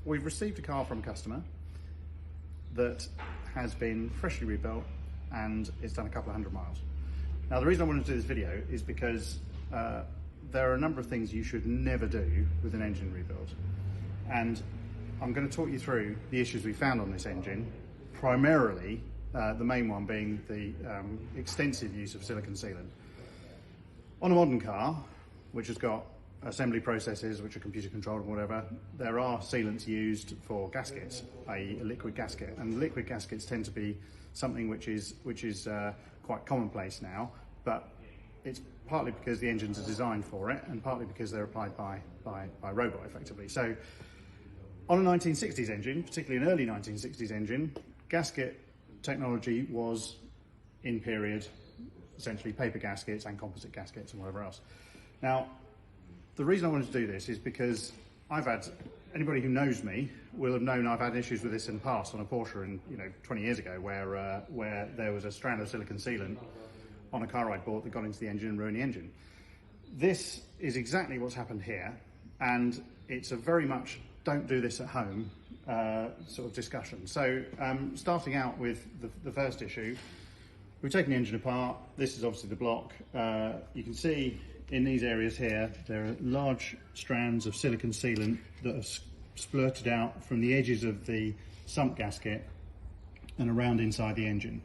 we've received a car from a customer that has been freshly rebuilt and it's done a couple of 100 miles. Now, the reason I wanted to do this video is because there are a number of things you should never do with an engine rebuild. And I'm going to talk you through the issues we found on this engine, primarily the main one being the extensive use of silicon sealant. On a modern car, which has got assembly processes which are computer controlled and whatever, there are sealants used for gaskets, i.e. a liquid gasket, and liquid gaskets tend to be something which is quite commonplace now, but it's partly because the engines are designed for it and partly because they're applied by robot effectively. So on a 1960s engine, particularly an early 1960s engine, gasket technology was in period essentially paper gaskets and composite gaskets and whatever else. Now, the reason I wanted to do this is because anybody who knows me will have known I've had issues with this in the past on a Porsche 20 years ago where there was a strand of silicon sealant on a car I bought that got into the engine and ruined the engine. This is exactly what's happened here, and it's a very much don't do this at home sort of discussion. So starting out with the first issue, we've taken the engine apart. This is obviously the block. You can see in these areas here, there are large strands of silicon sealant that are splurted out from the edges of the sump gasket and around inside the engine.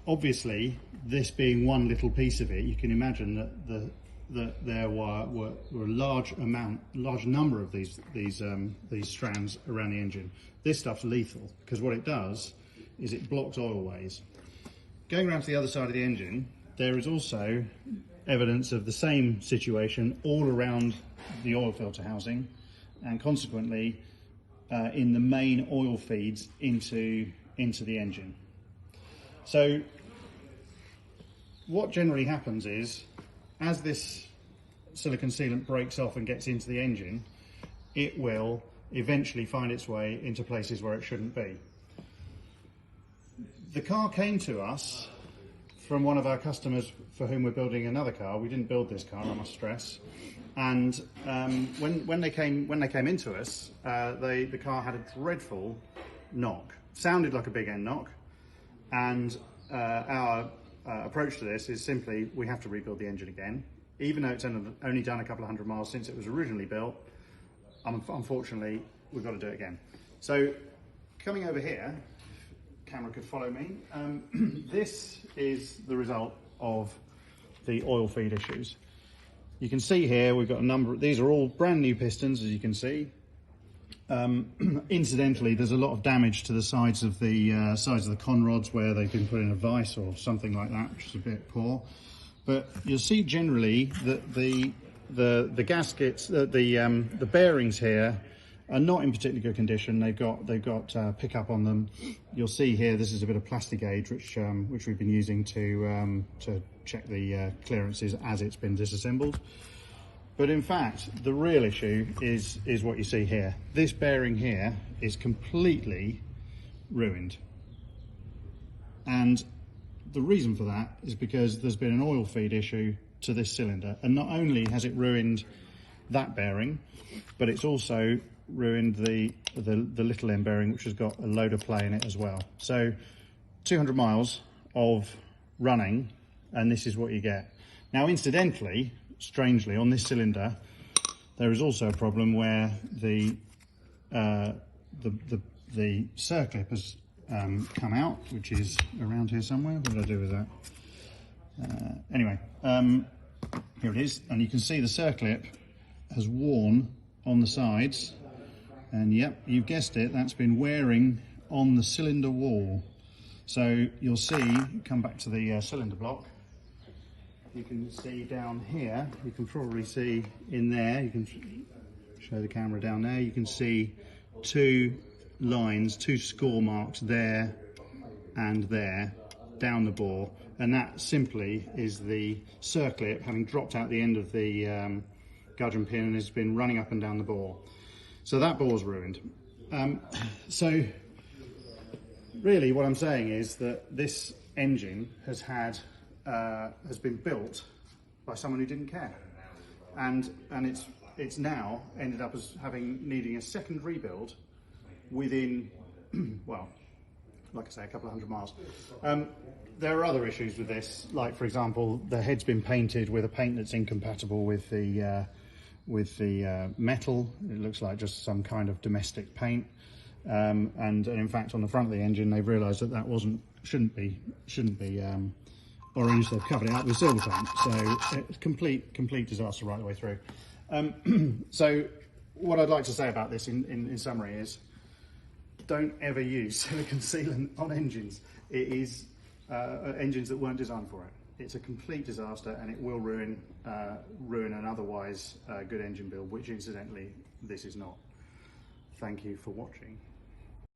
Obviously, this being one little piece of it, you can imagine that there were a large number of these strands around the engine. This stuff's lethal because what it does is it blocks oilways. Going around to the other side of the engine, there is also evidence of the same situation all around the oil filter housing, and consequently in the main oil feeds into the engine. So what generally happens is, as this silicon sealant breaks off and gets into the engine, it will eventually find its way into places where it shouldn't be. The car came to us from one of our customers for whom we're building another car. We didn't build this car, I must stress. And when they came into us, the car had a dreadful knock. Sounded like a big end knock. And our approach to this is simply, we have to rebuild the engine again. Even though it's only done a couple of 100 miles since it was originally built, unfortunately, we've got to do it again. So coming over here, camera could follow me. This is the result of the oil feed issues. You can see here we've got a number. These are all brand new pistons, as you can see. Incidentally, there's a lot of damage to the sides of the con rods where they've been put in a vise or something like that, which is a bit poor. But you'll see generally that the gaskets, the bearings here are not in particularly good condition. They've got pickup on them. You'll see here this is a bit of Plastigauge which we've been using to check the clearances as it's been disassembled. But in fact, the real issue is what you see here. This bearing here is completely ruined, and the reason for that is because there's been an oil feed issue to this cylinder, and not only has it ruined that bearing, but it's also ruined the little end bearing, which has got a load of play in it as well. So 200 miles of running, and this is what you get. Now, incidentally, strangely, on this cylinder, there is also a problem where the circlip has come out, which is around here somewhere. What did I do with that? Anyway, here it is, and you can see the circlip has worn on the sides, and yep, you've guessed it, that's been wearing on the cylinder wall. So you'll see, come back to the cylinder block, you can see down here, you can probably see in there, you can show the camera down there, you can see two lines, two score marks there and there down the bore, and that simply is the circlip having dropped out the end of the gudgeon pin and has been running up and down the bore. So that bore's ruined. So really what I'm saying is that this engine has been built by someone who didn't care, and it's it's now ended up as needing a second rebuild within, well, like I say, a couple of hundred miles. There are other issues with this, like for example, the head's been painted with a paint that's incompatible with the metal. It looks like just some kind of domestic paint. And in fact, on the front of the engine, they've realised that shouldn't be orange. They've covered it up with silver paint. So it's complete disaster right the way through. So what I'd like to say about this in summary is, don't ever use silicone sealant on engines. It is engines that weren't designed for it. It's a complete disaster, and it will ruin an otherwise good engine build, which incidentally this is not. Thank you for watching.